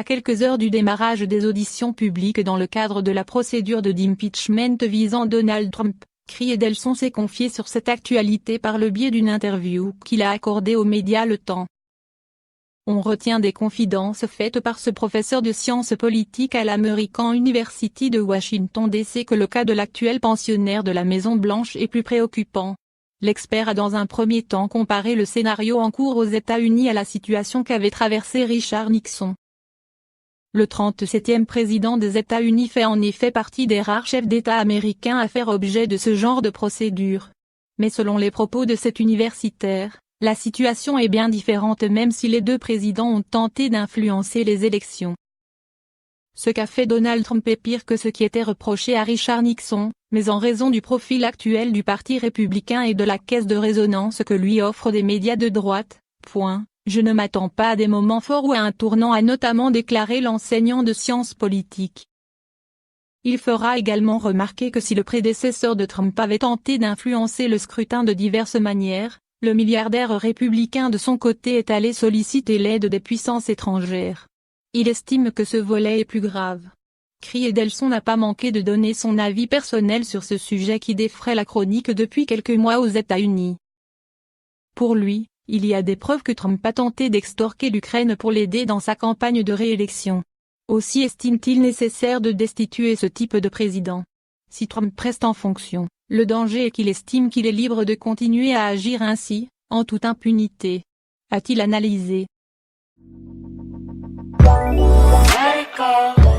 À quelques heures du démarrage des auditions publiques dans le cadre de la procédure d'impeachment visant Donald Trump, Chris Edelson s'est confié sur cette actualité par le biais d'une interview qu'il a accordée aux médias Le Temps. On retient des confidences faites par ce professeur de sciences politiques à l'American University de Washington DC que le cas de l'actuel pensionnaire de la Maison-Blanche est plus préoccupant. L'expert a dans un premier temps comparé le scénario en cours aux États-Unis à la situation qu'avait traversée Richard Nixon. Le 37e président des États-Unis fait en effet partie des rares chefs d'État américains à faire objet de ce genre de procédure. Mais selon les propos de cet universitaire, la situation est bien différente même si les deux présidents ont tenté d'influencer les élections. Ce qu'a fait Donald Trump est pire que ce qui était reproché à Richard Nixon, mais en raison du profil actuel du Parti républicain et de la caisse de résonance que lui offrent des médias de droite, je ne m'attends pas à des moments forts ou à un tournant, a notamment déclaré l'enseignant de sciences politiques. Il fera également remarquer que si le prédécesseur de Trump avait tenté d'influencer le scrutin de diverses manières, le milliardaire républicain de son côté est allé solliciter l'aide des puissances étrangères. Il estime que ce volet est plus grave. Chris Edelson n'a pas manqué de donner son avis personnel sur ce sujet qui défraie la chronique depuis quelques mois aux États-Unis. Pour lui, il y a des preuves que Trump a tenté d'extorquer l'Ukraine pour l'aider dans sa campagne de réélection. Aussi estime-t-il nécessaire de destituer ce type de président. Si Trump reste en fonction, le danger est qu'il estime qu'il est libre de continuer à agir ainsi, en toute impunité. A-t-il analysé. Let it go.